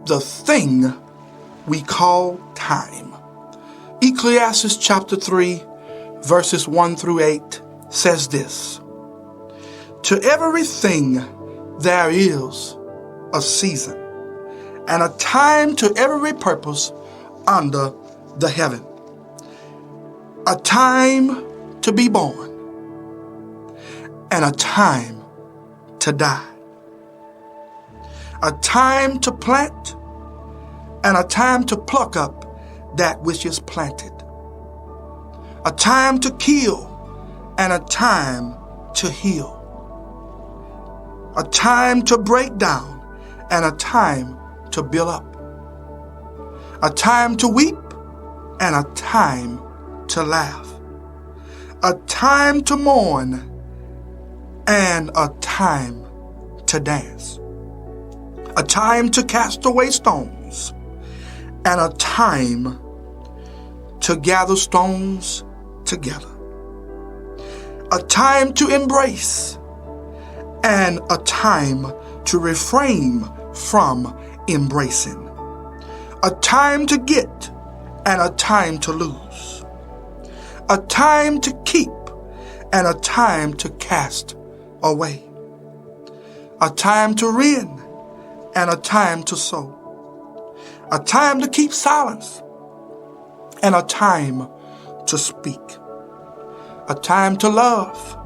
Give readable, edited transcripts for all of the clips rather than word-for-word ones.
the thing we call time. Ecclesiastes chapter 3, verses 1 through 8 says this: To everything there is a season, and a time to every purpose under the heaven. A time to be born, and a time to die. A time to plant, and a time to pluck up that which is planted. A time to kill, and a time to heal. A time to break down, and a time to build up. A time to weep, and a time to laugh. A time to mourn, and a time to dance. A time to cast away stones, and a time to gather stones together. A time to embrace, and a time to refrain from embracing. A time to get, and a time to lose. A time to keep, and a time to cast away. A time to rend, and a time to sow. A time to keep silence, and a time to speak. A time to love,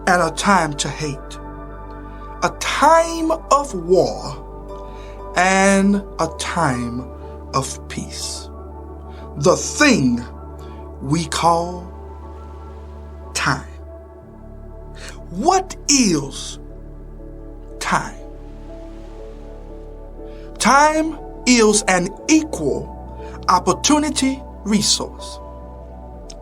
and a time to hate. A time of war, and a time of peace. The thing we call time. What is time? Time is an equal opportunity resource.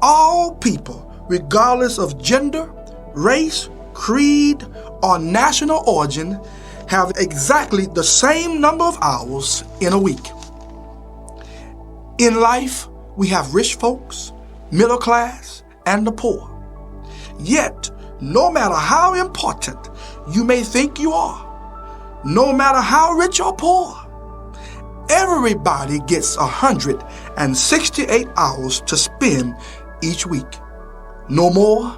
All people, regardless of gender, race, creed, or national origin, have exactly the same number of hours in a week. In life, we have rich folks, middle class, and the poor. Yet, no matter how important you may think you are, no matter how rich or poor, everybody gets 168 hours to spend each week. No more,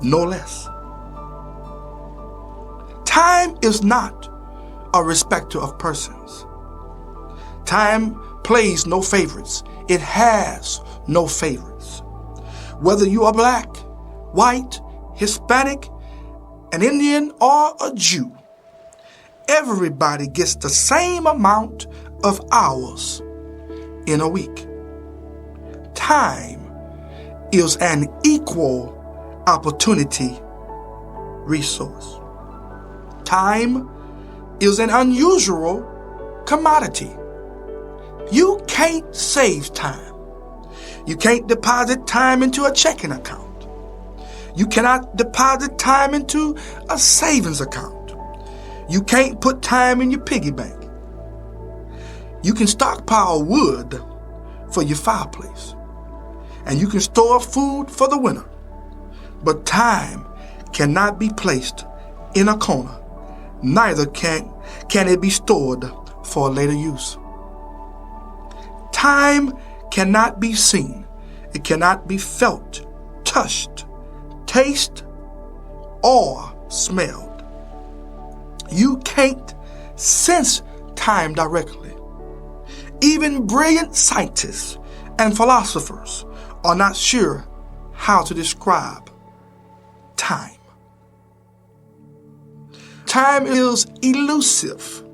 no less. Time is not a respecter of persons. Time plays no favorites. It has no favorites. Whether you are black, white, Hispanic, an Indian, or a Jew, everybody gets the same amount of hours in a week. Time is an equal opportunity resource. Time is an unusual commodity. You can't save time. You can't deposit time into a checking account. You cannot deposit time into a savings account. You can't put time in your piggy bank. You can stockpile wood for your fireplace, and you can store food for the winter. But time cannot be placed in a corner. Neither can it be stored for later use. Time cannot be seen. It cannot be felt, touched, tasted, or smelled. You can't sense time directly. Even brilliant scientists and philosophers are not sure how to describe time. Time is elusive,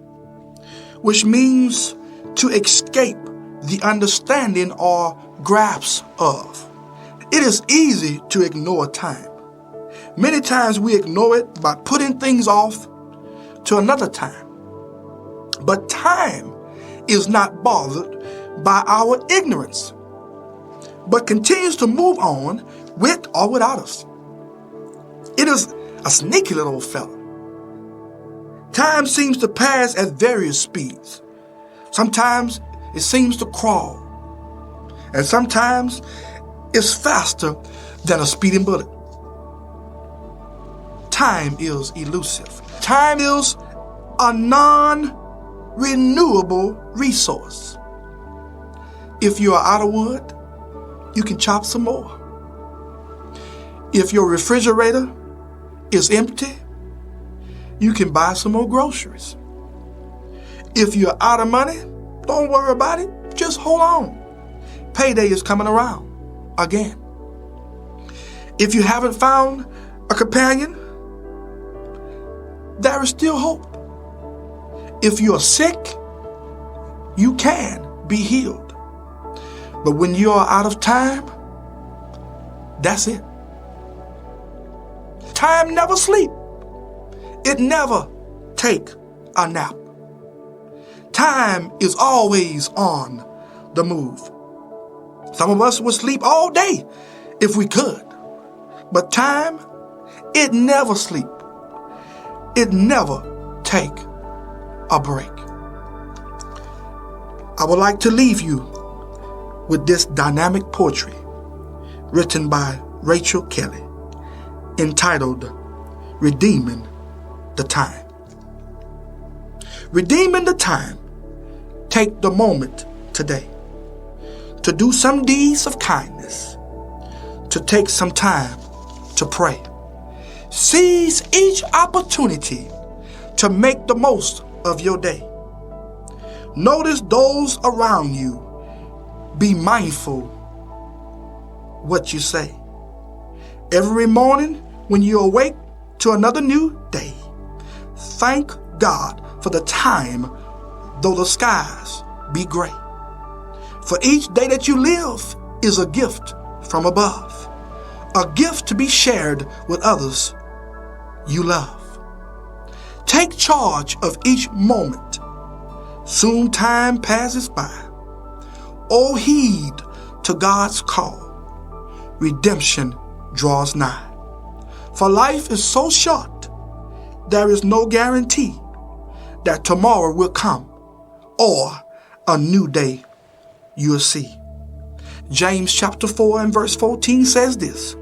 which means to escape the understanding or grasp of. It is easy to ignore time. Many times we ignore it by putting things off to another time. But time is not bothered by our ignorance, but continues to move on with or without us. It is a sneaky little fella. Time seems to pass at various speeds. Sometimes it seems to crawl, and sometimes it's faster than a speeding bullet. Time is elusive. Time is a non-renewable resource. If you are out of wood, you can chop some more. If your refrigerator is empty, you can buy some more groceries. If you're out of money, don't worry about it. Just hold on. Payday is coming around again. If you haven't found a companion, there is still hope. If you are sick, you can be healed. But when you are out of time, that's it. Time never sleep. It never take a nap. Time is always on the move. Some of us would sleep all day if we could. But time, it never sleep. It never take a break. I would like to leave you with this dynamic poetry written by Rachel Kelly, entitled Redeeming the Time. Redeeming the time. Take the moment today to do some deeds of kindness, to take some time to pray. Seize each opportunity to make the most of your day. Notice those around you. Be mindful what you say. Every morning when you awake to another new day, thank God for the time, though the skies be gray. For each day that you live is a gift from above, a gift to be shared with others you love. Take charge of each moment. Soon time passes by. Oh, heed to God's call. Redemption draws nigh. For life is so short, there is no guarantee that tomorrow will come or a new day you'll see. James chapter 4 and verse 14 says this,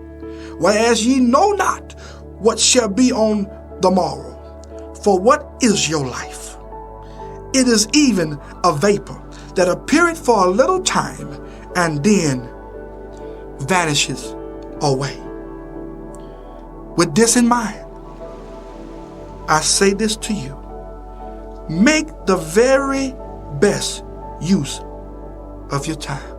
whereas ye know not what shall be on the morrow, for what is your life? It is even a vapor that appeareth for a little time and then vanishes away. With this in mind, I say this to you. Make the very best use of your time.